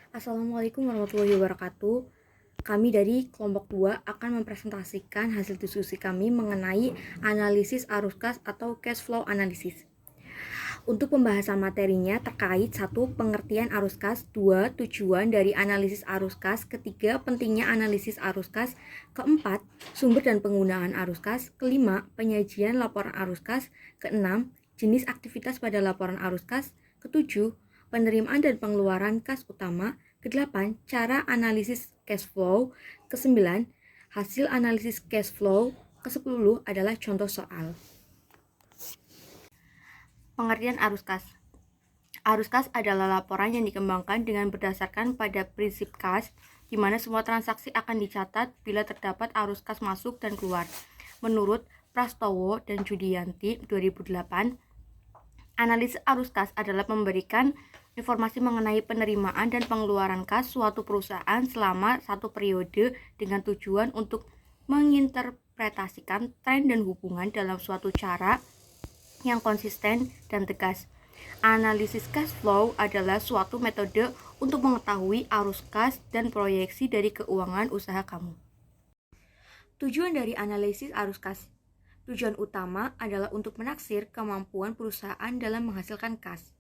Assalamualaikum warahmatullahi wabarakatuh. Kami dari kelompok 2 akan mempresentasikan hasil diskusi kami mengenai analisis arus kas atau cash flow analysis. Untuk pembahasan materinya terkait 1. Pengertian arus kas, 2. Tujuan dari analisis arus kas, ketiga pentingnya analisis arus kas, keempat sumber dan penggunaan arus kas, kelima penyajian laporan arus kas, keenam jenis aktivitas pada laporan arus kas, ketujuh penerimaan dan pengeluaran kas utama, kedelapan cara analisis cash flow, kesembilan hasil analisis cash flow, kesepuluh adalah contoh soal. Pengertian arus kas. Arus kas adalah laporan yang dikembangkan dengan berdasarkan pada prinsip kas, di mana semua transaksi akan dicatat bila terdapat arus kas masuk dan keluar. Menurut Prastowo dan Judianti 2008, analisis arus kas adalah memberikan informasi mengenai penerimaan dan pengeluaran kas suatu perusahaan selama satu periode dengan tujuan untuk menginterpretasikan tren dan hubungan dalam suatu cara yang konsisten dan tegas. Analisis cash flow adalah suatu metode untuk mengetahui arus kas dan proyeksi dari keuangan usaha kamu. Tujuan dari analisis arus kas. Tujuan utama adalah untuk menaksir kemampuan perusahaan dalam menghasilkan kas.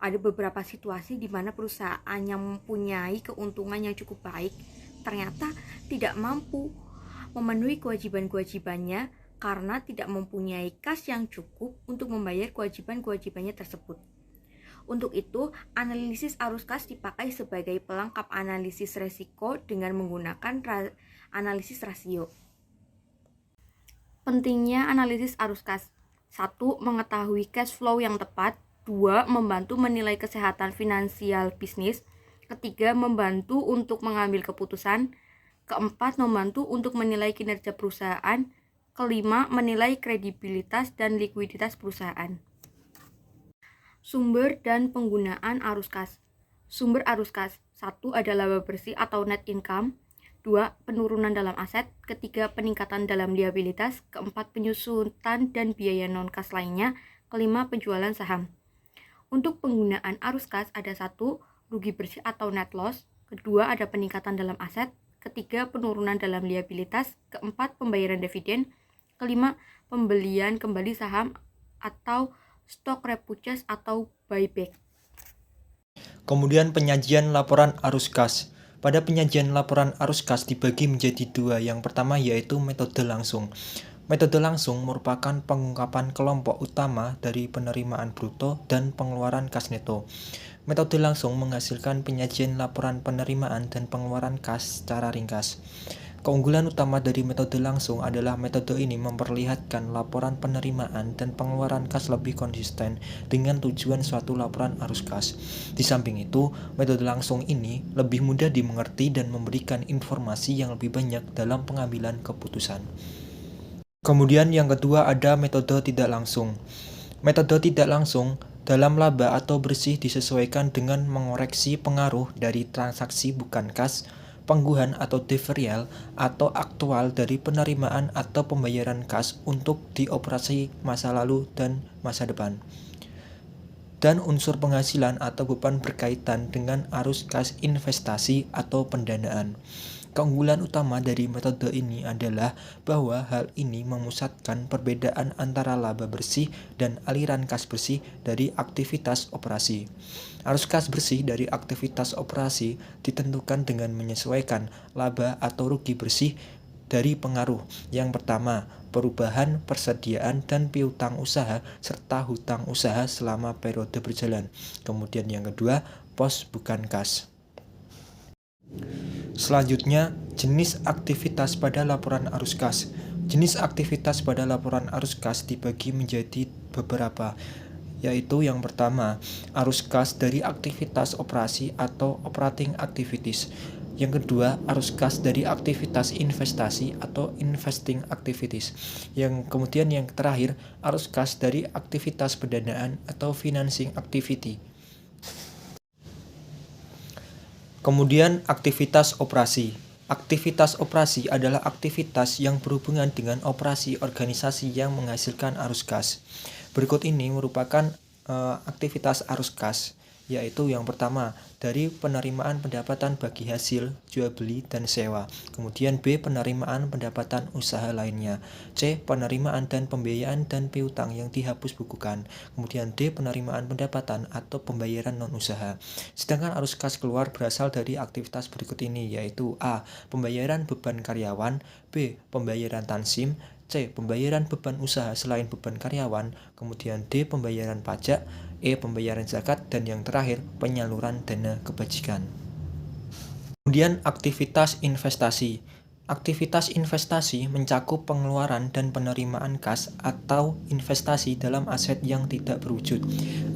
Ada beberapa situasi di mana perusahaan yang mempunyai keuntungan yang cukup baik ternyata tidak mampu memenuhi kewajiban-kewajibannya karena tidak mempunyai kas yang cukup untuk membayar kewajiban-kewajibannya tersebut. Untuk itu, analisis arus kas dipakai sebagai pelengkap analisis resiko dengan menggunakan analisis rasio. Pentingnya analisis arus kas. 1. Mengetahui cash flow yang tepat. 2. Membantu menilai kesehatan finansial bisnis. Ketiga, membantu untuk mengambil keputusan. Keempat, membantu untuk menilai kinerja perusahaan. Kelima, menilai kredibilitas dan likuiditas perusahaan. Sumber dan penggunaan arus kas. Sumber arus kas. 1. Adalah laba bersih atau net income. 2. Penurunan dalam aset. Ketiga, peningkatan dalam liabilitas. Keempat, penyusutan dan biaya non-kas lainnya. Kelima, penjualan saham. Untuk penggunaan arus kas ada 1. Rugi bersih atau net loss. Kedua, ada peningkatan dalam aset. Ketiga, penurunan dalam liabilitas. Keempat, pembayaran dividen. Kelima, pembelian kembali saham atau stock repurchase atau buyback. Kemudian penyajian laporan arus kas. Pada penyajian laporan arus kas dibagi menjadi dua. Yang pertama yaitu metode langsung. Metode langsung merupakan pengungkapan kelompok utama dari penerimaan bruto dan pengeluaran kas neto. Metode langsung menghasilkan penyajian laporan penerimaan dan pengeluaran kas secara ringkas. Keunggulan utama dari metode langsung adalah metode ini memperlihatkan laporan penerimaan dan pengeluaran kas lebih konsisten dengan tujuan suatu laporan arus kas. Di samping itu, metode langsung ini lebih mudah dimengerti dan memberikan informasi yang lebih banyak dalam pengambilan keputusan. Kemudian yang kedua ada metode tidak langsung. Metode tidak langsung dalam laba atau bersih disesuaikan dengan mengoreksi pengaruh dari transaksi bukan kas, pengguhan atau deferral atau aktual dari penerimaan atau pembayaran kas untuk dioperasi masa lalu dan masa depan. Dan unsur penghasilan atau beban berkaitan dengan arus kas investasi atau pendanaan. Keunggulan utama dari metode ini adalah bahwa hal ini memusatkan perbedaan antara laba bersih dan aliran kas bersih dari aktivitas operasi. Arus kas bersih dari aktivitas operasi ditentukan dengan menyesuaikan laba atau rugi bersih dari pengaruh. Yang pertama, perubahan persediaan dan piutang usaha serta hutang usaha selama periode berjalan. Kemudian yang kedua, pos bukan kas. Selanjutnya, jenis aktivitas pada laporan arus kas. Jenis aktivitas pada laporan arus kas dibagi menjadi beberapa, yaitu yang pertama, arus kas dari aktivitas operasi atau operating activities. Yang kedua, arus kas dari aktivitas investasi atau investing activities. Yang kemudian yang terakhir, arus kas dari aktivitas pendanaan atau financing activity. Kemudian aktivitas operasi. Aktivitas operasi adalah aktivitas yang berhubungan dengan operasi organisasi yang menghasilkan arus kas. Berikut ini merupakan aktivitas arus kas. yaitu yang pertama, dari penerimaan pendapatan bagi hasil, jual beli, dan sewa. Kemudian B, penerimaan pendapatan usaha lainnya. C, penerimaan dan pembiayaan dan piutang yang dihapus bukukan. Kemudian D, penerimaan pendapatan atau pembayaran non-usaha. Sedangkan arus kas keluar berasal dari aktivitas berikut ini, yaitu A, pembayaran beban karyawan, B, pembayaran tansim, C, pembayaran beban usaha selain beban karyawan, kemudian D, pembayaran pajak, E, pembayaran zakat, dan yang terakhir, penyaluran dana kebajikan. Kemudian aktivitas investasi. Aktivitas investasi mencakup pengeluaran dan penerimaan kas atau investasi dalam aset yang tidak berwujud.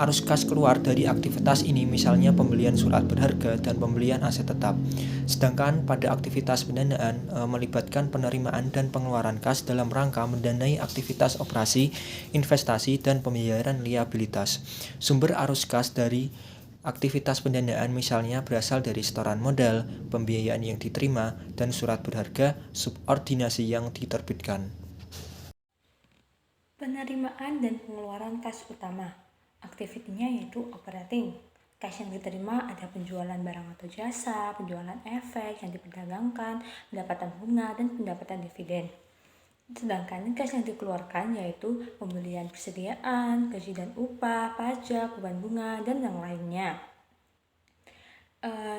Arus kas keluar dari aktivitas ini misalnya pembelian surat berharga dan pembelian aset tetap. Sedangkan pada aktivitas pendanaan melibatkan penerimaan dan pengeluaran kas dalam rangka mendanai aktivitas operasi, investasi, dan pembayaran liabilitas. Sumber arus kas dari aktivitas pendanaan misalnya berasal dari setoran modal, pembiayaan yang diterima, dan surat berharga subordinasi yang diterbitkan. Penerimaan dan pengeluaran kas utama. Aktivitinya yaitu operating. Kas yang diterima ada penjualan barang atau jasa, penjualan efek yang diperdagangkan, pendapatan bunga, dan pendapatan dividen. Sedangkan kas yang dikeluarkan yaitu pembelian persediaan, gaji dan upah, pajak, beban bunga, dan yang lainnya.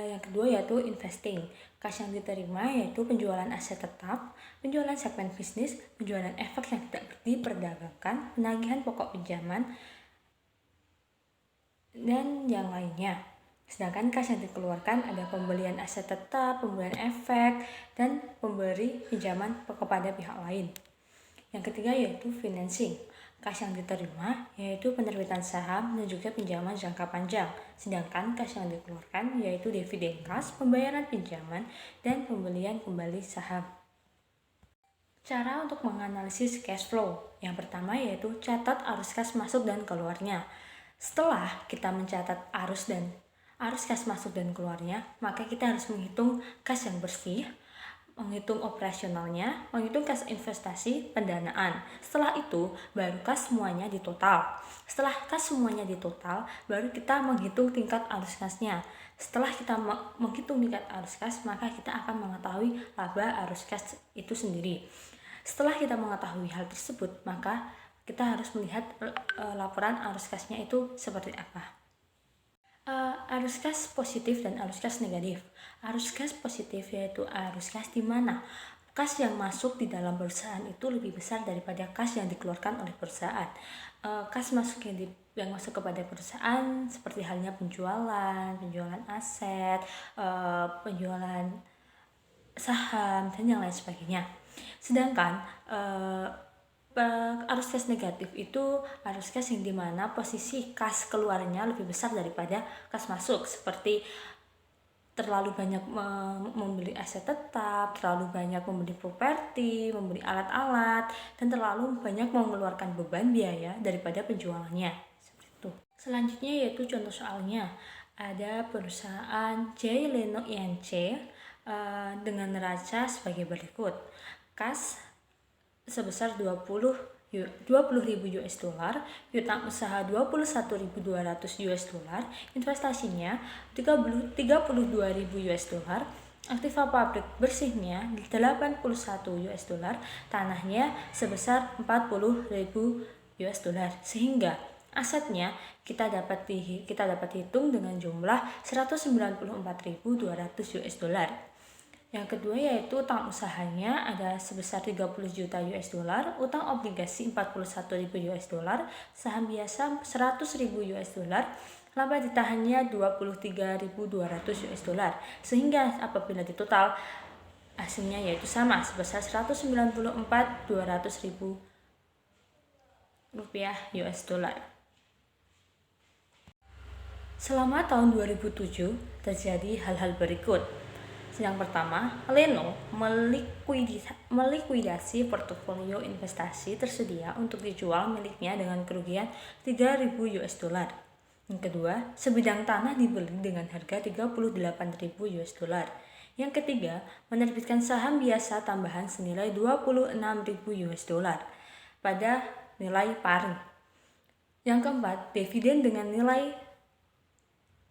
Yang kedua yaitu investing. Kas yang diterima yaitu penjualan aset tetap, penjualan segmen bisnis, penjualan efek yang tidak diperdagangkan, penagihan pokok pinjaman, dan yang lainnya. Sedangkan kas yang dikeluarkan ada pembelian aset tetap, pembelian efek, dan pemberi pinjaman kepada pihak lain. Yang ketiga yaitu financing. Kas yang diterima yaitu penerbitan saham dan juga pinjaman jangka panjang. Sedangkan kas yang dikeluarkan yaitu dividen kas, pembayaran pinjaman, dan pembelian kembali saham. Cara untuk menganalisis cash flow. Yang pertama yaitu catat arus kas masuk dan keluarnya. Setelah kita mencatat arus kas masuk dan keluarnya, maka kita harus menghitung kas yang bersih, menghitung operasionalnya, menghitung kas investasi, pendanaan. Setelah itu, baru kas semuanya ditotal. Setelah kas semuanya ditotal, baru kita menghitung tingkat arus kasnya. Setelah kita menghitung tingkat arus kas, maka kita akan mengetahui laba arus kas itu sendiri. Setelah kita mengetahui hal tersebut, maka kita harus melihat laporan arus kasnya itu seperti apa. Arus kas positif dan arus kas negatif. Arus kas positif yaitu arus kas di mana kas yang masuk di dalam perusahaan itu lebih besar daripada kas yang dikeluarkan oleh perusahaan. Kas masuk yang masuk kepada perusahaan seperti halnya penjualan aset, penjualan saham, dan yang lain sebagainya. Sedangkan arus kas negatif itu arus kas yang dimana posisi kas keluarnya lebih besar daripada kas masuk, seperti terlalu banyak membeli aset tetap, terlalu banyak membeli properti, membeli alat-alat, dan terlalu banyak mengeluarkan beban biaya daripada penjualannya. Seperti itu. Selanjutnya yaitu contoh soalnya. Ada perusahaan J. Leno Inc. Dengan neraca sebagai berikut. Kas sebesar 20.000 US dollar, piutang usaha 21.200 US dollar, investasinya 32.000 US dollar, aktiva pabrik bersihnya 81 US dollar, tanahnya sebesar 40.000 US dollar, sehingga asetnya kita dapat hitung dengan jumlah 194.200 US dollar. Yang kedua yaitu utang usahanya ada sebesar 30 juta US dollar, utang obligasi 41.000 US dollar, saham biasa 100.000 US dollar, laba ditahannya 23.200 US dollar. Sehingga apabila ditotal hasilnya yaitu sama sebesar 194.200.000 rupiah US dollar. Selama tahun 2007 terjadi hal-hal berikut. Yang pertama, Leno melikuidasi portofolio investasi tersedia untuk dijual miliknya dengan kerugian 3.000 US dollar. Yang kedua, sebidang tanah dibeli dengan harga 38.000 US dollar. Yang ketiga, menerbitkan saham biasa tambahan senilai 26.000 US dollar pada nilai pari. Yang keempat, dividen dengan nilai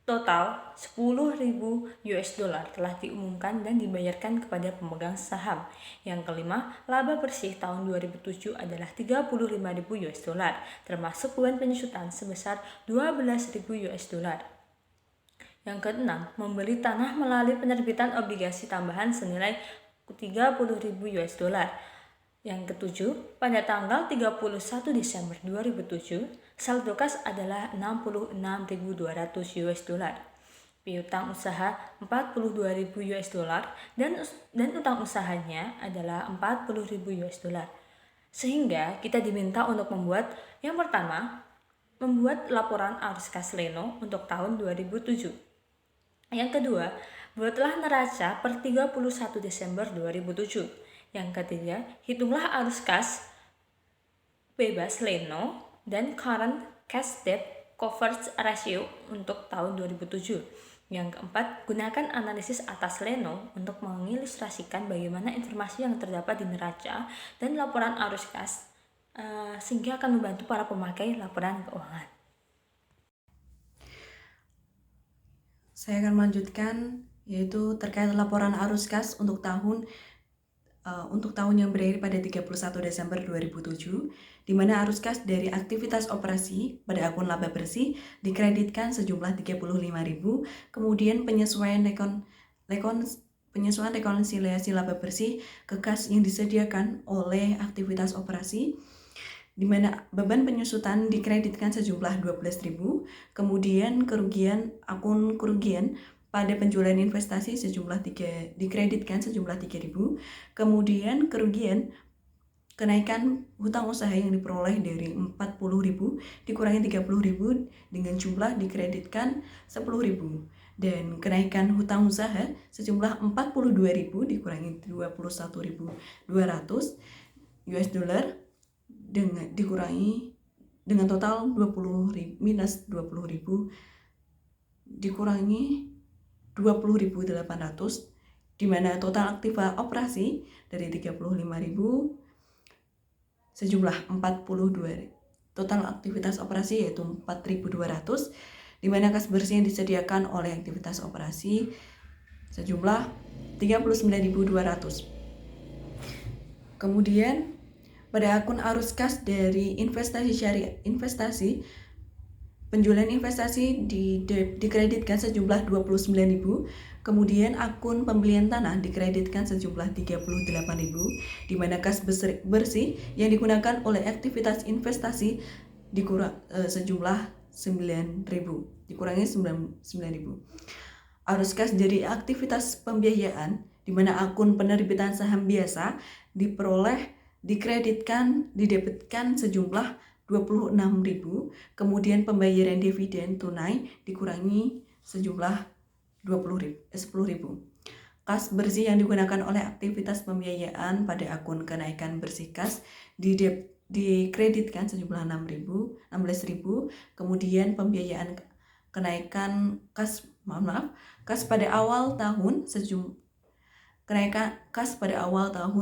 Total 10.000 US dollar telah diumumkan dan dibayarkan kepada pemegang saham. Yang kelima, laba bersih tahun 2007 adalah 35.000 US dollar, termasuk beban penyusutan sebesar 12.000 US dollar. Yang keenam, membeli tanah melalui penerbitan obligasi tambahan senilai 30.000 US dollar. Yang ketujuh, pada tanggal 31 Desember 2007, saldo kas adalah 66.200 US dollar. Piutang usaha 42.000 US dollar dan utang usahanya adalah 40.000 US dollar. Sehingga kita diminta untuk membuat yang pertama, membuat laporan arus kas Leno untuk tahun 2007. Yang kedua, buatlah neraca per 31 Desember 2007. Yang ketiga, hitunglah arus kas bebas Leno dan current cash debt coverage ratio untuk tahun 2007. Yang keempat, gunakan analisis atas Leno untuk mengilustrasikan bagaimana informasi yang terdapat di neraca dan laporan arus kas sehingga akan membantu para pemakai laporan keuangan. Saya akan melanjutkan yaitu terkait laporan arus kas untuk tahun yang berakhir pada 31 Desember 2007, di mana arus kas dari aktivitas operasi pada akun laba bersih dikreditkan sejumlah 35.000, kemudian penyesuaian rekonsiliasi laba bersih ke kas yang disediakan oleh aktivitas operasi, di mana beban penyusutan dikreditkan sejumlah 12.000, kemudian akun kerugian pada penjualan investasi dikreditkan sejumlah 3.000, kemudian kerugian kenaikan hutang usaha yang diperoleh dari 40.000 dikurangi 30.000 dengan jumlah dikreditkan 10.000, dan kenaikan hutang usaha sejumlah 42.000 dikurangi 21.200 US dollar dengan total 20.000 minus 20.000 dikurangi 20.800, di mana total aktiva operasi dari 35.000 sejumlah 42. Total aktivitas operasi yaitu 4.200, di mana kas bersih yang disediakan oleh aktivitas operasi sejumlah 39.200. Kemudian pada akun arus kas dari penjualan investasi dikreditkan sejumlah 29.000, kemudian akun pembelian tanah dikreditkan sejumlah 38.000, di mana kas bersih yang digunakan oleh aktivitas investasi sejumlah 9.000, dikurangi 9.000. Arus kas dari aktivitas pembiayaan, di mana akun penerbitan saham biasa didebitkan sejumlah 26.000, kemudian pembayaran dividen tunai dikurangi sejumlah 10.000. Kas bersih yang digunakan oleh aktivitas pembiayaan pada akun kenaikan bersih kas dikreditkan sejumlah 16.000, kemudian pembiayaan kenaikan kas pada awal tahun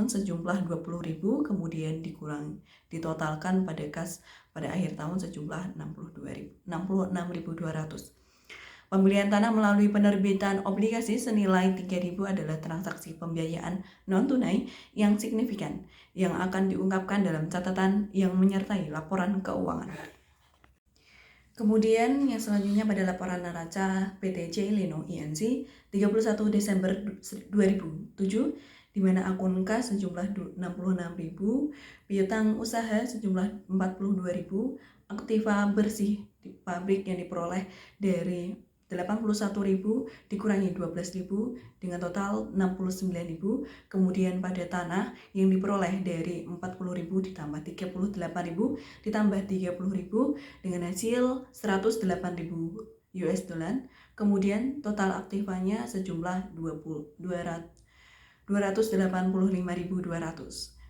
sejumlah 20.000, kemudian ditotalkan pada kas pada akhir tahun sejumlah 66.200. Pembelian tanah melalui penerbitan obligasi senilai 3.000 adalah transaksi pembiayaan non-tunai yang signifikan yang akan diungkapkan dalam catatan yang menyertai laporan keuangan. Kemudian yang selanjutnya pada laporan neraca PT J Leno INC 31 Desember 2007, di mana akun kas sejumlah 66.000, piutang usaha sejumlah 42.000, aktiva bersih di pabrik yang diperoleh dari 81.000 dikurangi 12.000 dengan total 69.000, kemudian pada tanah yang diperoleh dari 40.000 ditambah 38.000 ditambah 30.000 dengan hasil 108.000 US dollar, kemudian total aktivanya sejumlah 285.200,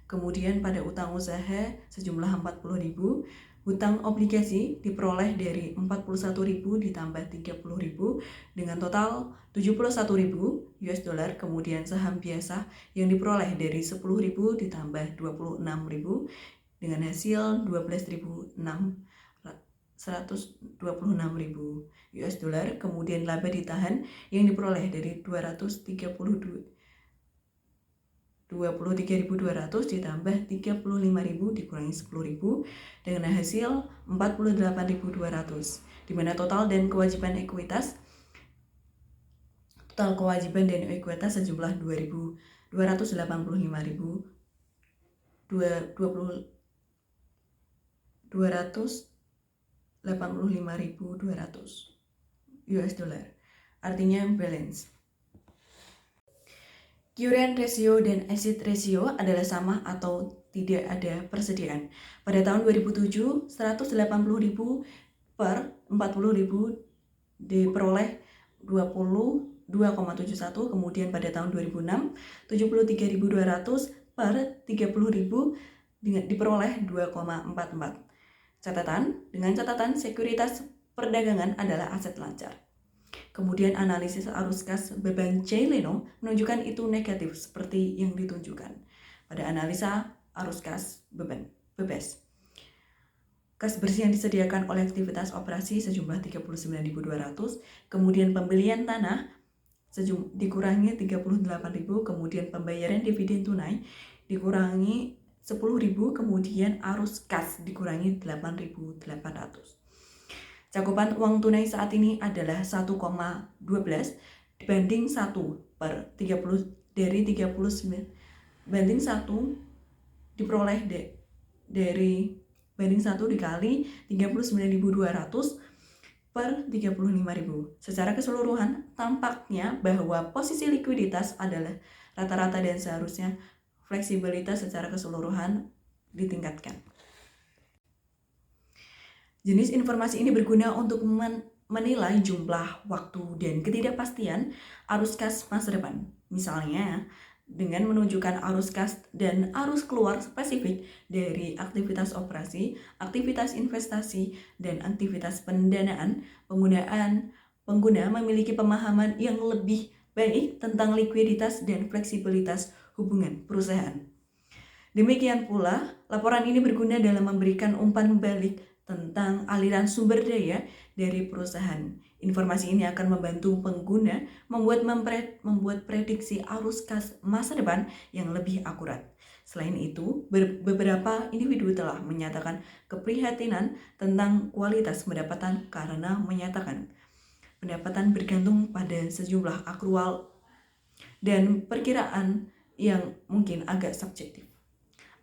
kemudian pada utang usaha sejumlah 40.000, hutang obligasi diperoleh dari 41.000 ditambah 30.000 dengan total 71.000 US dollar, kemudian saham biasa yang diperoleh dari 10.000 ditambah 26.000 dengan hasil 12.600 126.000 US dollar. Kemudian laba ditahan yang diperoleh dari 23.200 ditambah 35.000 dikurangi 10.000 dengan hasil 48.200, di mana total kewajiban dan ekuitas sejumlah 285.200 US dollar. Artinya balance. Current ratio dan asset ratio adalah sama atau tidak ada persediaan. Pada tahun 2007, 180.000 per 40.000 diperoleh 22,71. Kemudian pada tahun 2006, 73.200 per 30.000 diperoleh 2,44. Dengan catatan sekuritas perdagangan adalah aset lancar. Kemudian analisis arus kas beban J. Leno menunjukkan itu negatif seperti yang ditunjukkan pada analisa arus kas beban BEBES. Kas bersih yang disediakan oleh aktivitas operasi sejumlah 39.200, kemudian pembelian tanah dikurangi 38.000, kemudian pembayaran dividen tunai dikurangi 10.000, kemudian arus kas dikurangi 8.800. Cakupan uang tunai saat ini adalah 1,12 dibanding 1 per 30 dari 39 banding 1 diperoleh dari banding 1 dikali 39.200 per 35.000. Secara keseluruhan tampaknya bahwa posisi likuiditas adalah rata-rata dan seharusnya fleksibilitas secara keseluruhan ditingkatkan. Jenis informasi ini berguna untuk menilai jumlah, waktu, dan ketidakpastian arus kas masa depan. Misalnya, dengan menunjukkan arus kas dan arus keluar spesifik dari aktivitas operasi, aktivitas investasi, dan aktivitas pendanaan, pengguna memiliki pemahaman yang lebih baik tentang likuiditas dan fleksibilitas hubungan perusahaan. Demikian pula, laporan ini berguna dalam memberikan umpan balik tentang aliran sumber daya dari perusahaan. Informasi ini akan membantu pengguna membuat prediksi arus kas masa depan yang lebih akurat. Selain itu, beberapa individu telah menyatakan keprihatinan tentang kualitas pendapatan karena menyatakan pendapatan bergantung pada sejumlah akrual dan perkiraan yang mungkin agak subjektif.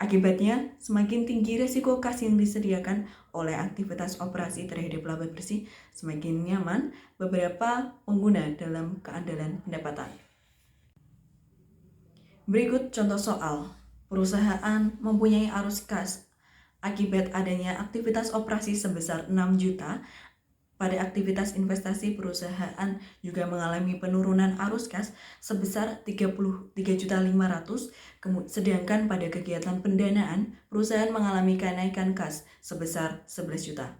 Akibatnya, semakin tinggi risiko kas yang disediakan oleh aktivitas operasi terhadap laba bersih, semakin nyaman beberapa pengguna dalam keandalan pendapatan. Berikut contoh soal. Perusahaan mempunyai arus kas akibat adanya aktivitas operasi sebesar 6 juta. Pada aktivitas investasi, perusahaan juga mengalami penurunan arus kas sebesar 33.500.000, sedangkan pada kegiatan pendanaan, perusahaan mengalami kenaikan kas sebesar 11 juta.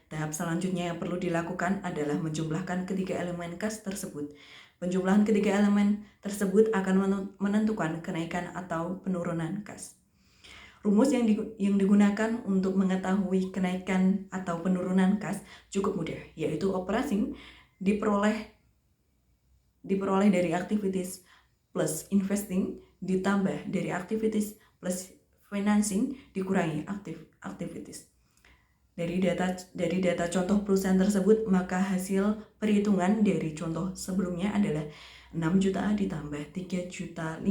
Tahap selanjutnya yang perlu dilakukan adalah menjumlahkan ketiga elemen kas tersebut. Penjumlahan ketiga elemen tersebut akan menentukan kenaikan atau penurunan kas. Rumus yang digunakan untuk mengetahui kenaikan atau penurunan kas cukup mudah, yaitu operasi diperoleh dari activities plus investing ditambah dari activities plus financing dikurangi activities. Dari data contoh perusahaan tersebut, maka hasil perhitungan dari contoh sebelumnya adalah 6 juta ditambah 3.500.000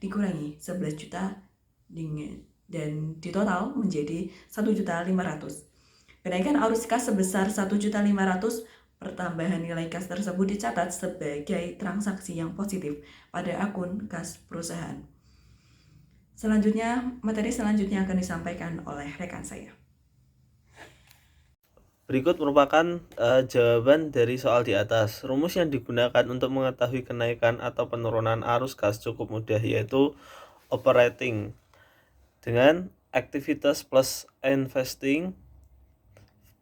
dikurangi 11 juta dan di total menjadi 1.500.000. Kenaikan arus kas sebesar 1.500.000, pertambahan nilai kas tersebut dicatat sebagai transaksi yang positif pada akun kas perusahaan. Materi selanjutnya akan disampaikan oleh rekan saya. Berikut merupakan jawaban dari soal di atas. Rumus yang digunakan untuk mengetahui kenaikan atau penurunan arus kas cukup mudah, yaitu operating dengan aktivitas plus investing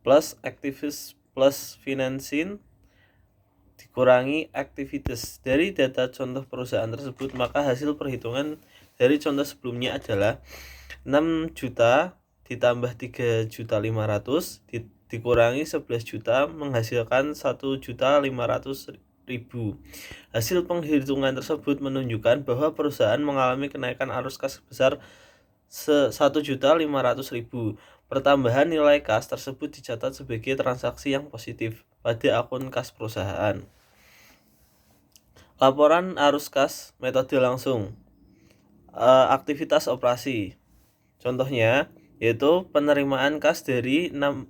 plus aktivitas plus financing dikurangi aktivitas. Dari data contoh perusahaan tersebut, maka hasil perhitungan dari contoh sebelumnya adalah 6 juta ditambah 3.500.000 dikurangi 11 juta menghasilkan 1.500.000. Hasil penghitungan tersebut menunjukkan bahwa perusahaan mengalami kenaikan arus kas sebesar 1.500.000. Pertambahan nilai kas tersebut dicatat sebagai transaksi yang positif pada akun kas perusahaan. Laporan arus kas metode langsung. Aktivitas operasi. Contohnya yaitu penerimaan kas dari 6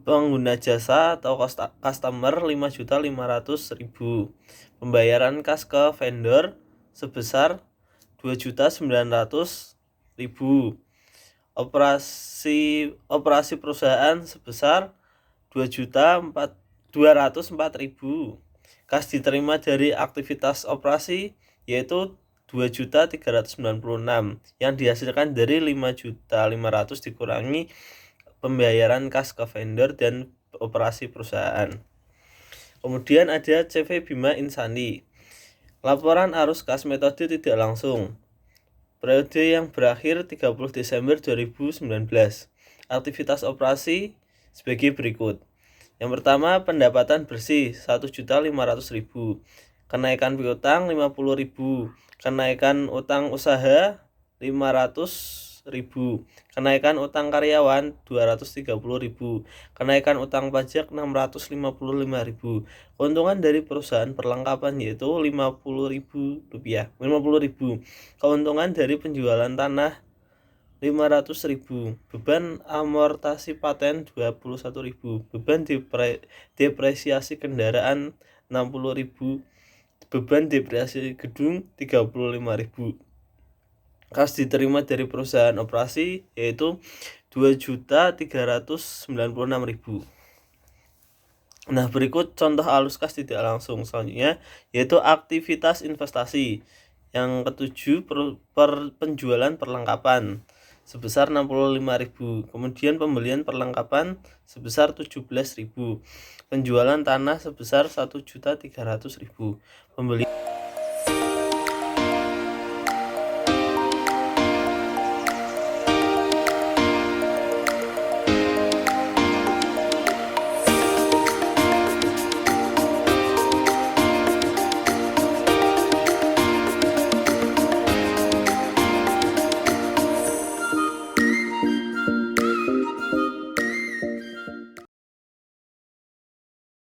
pengguna jasa atau customer 5.500.000. Pembayaran kas ke vendor sebesar 2.900.000. Operasi perusahaan sebesar 2.204.000. Kas diterima dari aktivitas operasi yaitu 2.396 yang dihasilkan dari 5.500.000 dikurangi pembayaran kas ke vendor dan operasi perusahaan. Kemudian ada CV Bima Insani. Laporan arus kas metode tidak langsung. Periode yang berakhir 30 Desember 2019. Aktivitas operasi sebagai berikut. Yang pertama, pendapatan bersih 1.500.000. Kenaikan piutang 50.000. Kenaikan utang usaha 500.000. Kenaikan utang karyawan 230.000. Kenaikan utang pajak 655.000. Keuntungan dari perusahaan perlengkapan yaitu 50.000 rupiah. 50.000. Keuntungan dari penjualan tanah 500.000. Beban amortasi paten 21.000. Beban depresiasi kendaraan 60.000. Beban depresiasi gedung 35.000. Kas diterima dari perusahaan operasi yaitu 2.396.000. Nah, berikut contoh arus kas tidak langsung selanjutnya yaitu aktivitas investasi. Yang ketujuh, penjualan perlengkapan sebesar 65.000. Kemudian pembelian perlengkapan sebesar 17.000. Penjualan tanah sebesar 1.300.000.